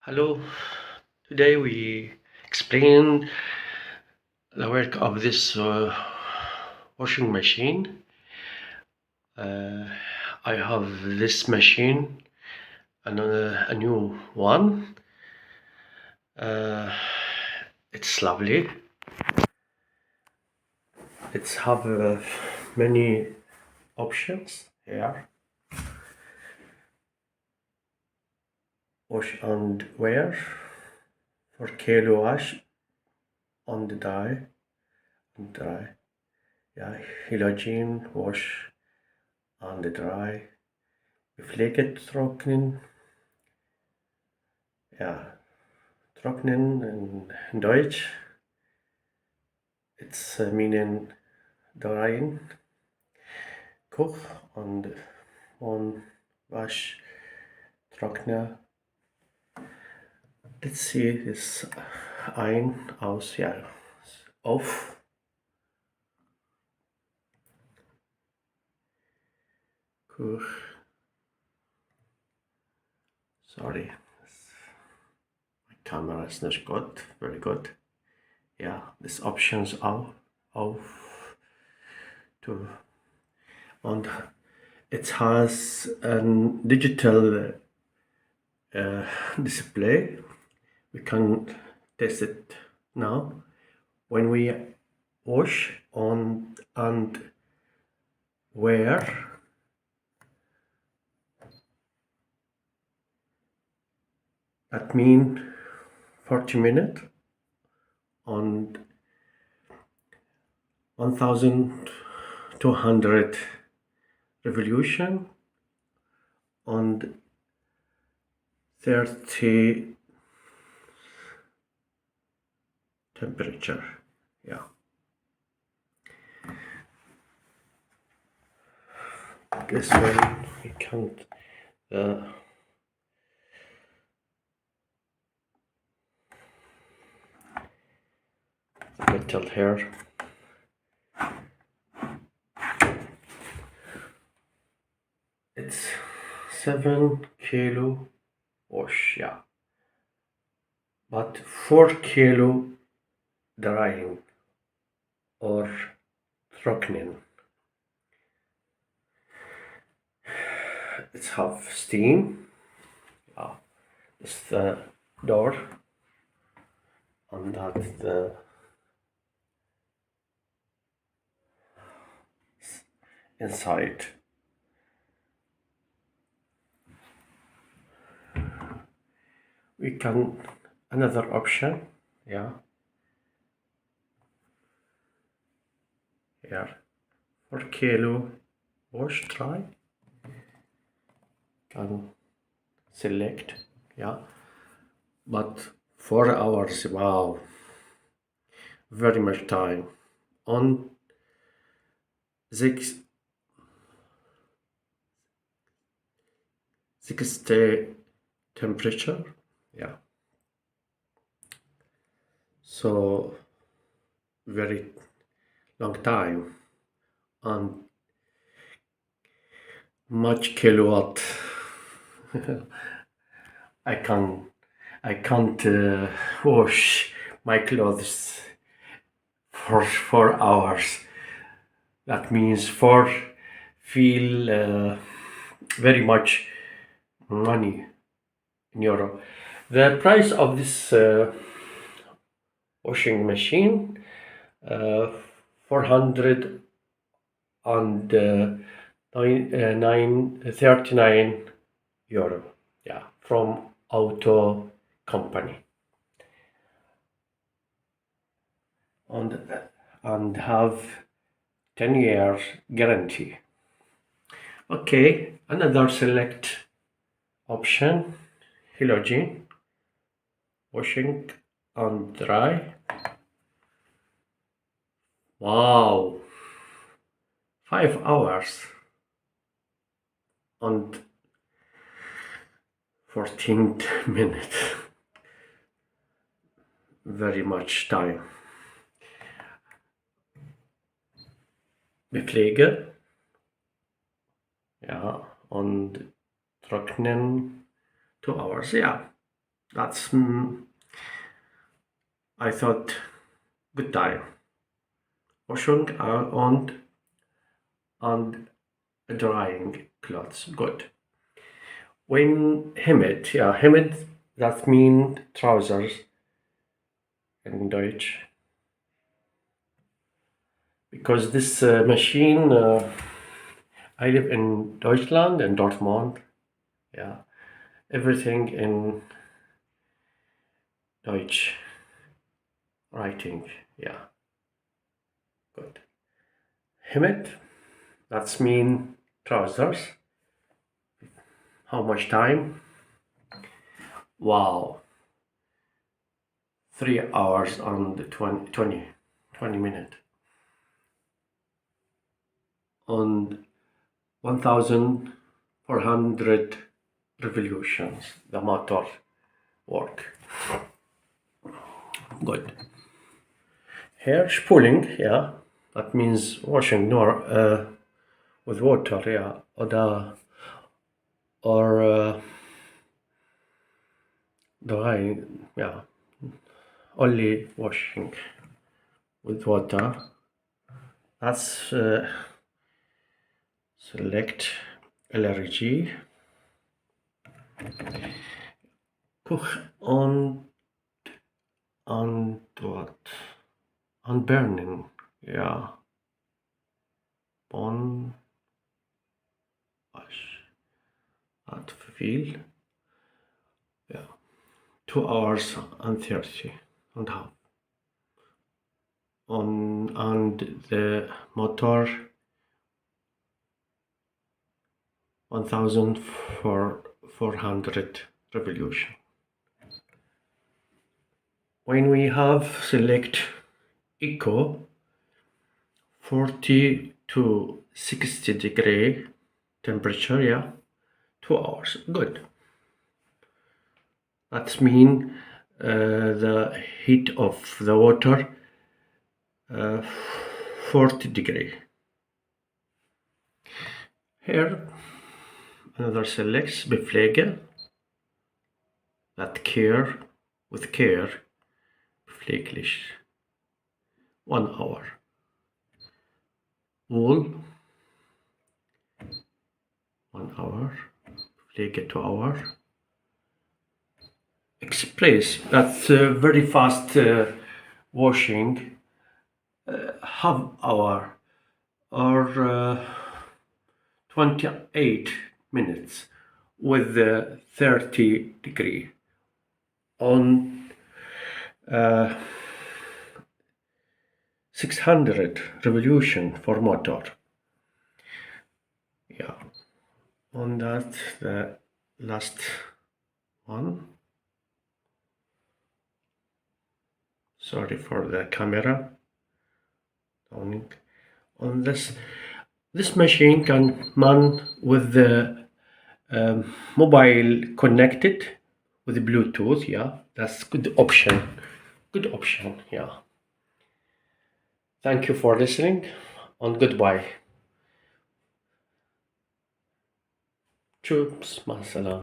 Hello, today we explain the work of this washing machine. Uh, I have this machine, a new one. Uh, it's lovely. It's have many options here. Wash and wear for kilo wash on the dry. Yeah, hygiene wash on the dry. Gepflegt trocknen. Ja, trocknen in Deutsch. It's meaning drying. Koch und wasch, trockner. Let's see this ein, aus, ja, auf. Koch. Sorry, my camera is not good, very good. Yeah, this options auf to, and it has a digital display. We can test it now. When we wash on and wear, that means 40 minutes on 1200 revolution and 30 temperature. Yeah, this one we can't metal here. It's 7 kilo wash, yeah, but 4 kilo drying or trockning. It's have steam. Yeah, it's the door, and that's the inside. We can another option, yeah, here 4 kilo wash dry. Can select, yeah, but 4 hours, wow, very much time on 60 temperature, yeah, so very long time and much kilowatt. I can't wash my clothes for 4 hours. That means feel very much money in euro. The price of this washing machine, 400 and 39 euro. Yeah, from auto company, and have 10 years guarantee. Okay, another select option, hygiene, washing and dry. Wow, 5 hours and 14 minutes. Very much time. Bepflege, ja, und trocknen 2 hours, yeah. That's I thought good time. Washing and drying clothes. Good. When hemmed, yeah, hemmed, that mean trousers in Deutsch. Because this machine, I live in Deutschland in Dortmund. Yeah, everything in Deutsch writing. Yeah, good. Hemmed, that's mean trousers. How much time? Wow, 3 hours and 20 minutes. On 1,400 revolutions, the motor work. Good. Hair spooling, yeah, that means washing nor with water, yeah, or drying, yeah, only washing with water. That's select allergy. Cook on what? On burning, yeah. On wash at feel, yeah. 2 hours and 30 and half. On and the motor 1,400 revolution. When we have select eco 40 to 60 degree temperature, yeah, 2 hours. Good. That mean the heat of the water uh, 40 degree. Here another selects bepflege, that care with care, pfleglich, 1 hour. Wool 1 hour, pflege 2 hour. Express, that's very fast washing, half hour or 28 minutes with the 30 degree on 600 revolution for motor. Yeah, on that the last one. Sorry for the camera. On this machine can man with the mobile connected with Bluetooth. Yeah, that's good option. Good option. Yeah. Thank you for listening and goodbye. Troops, masala.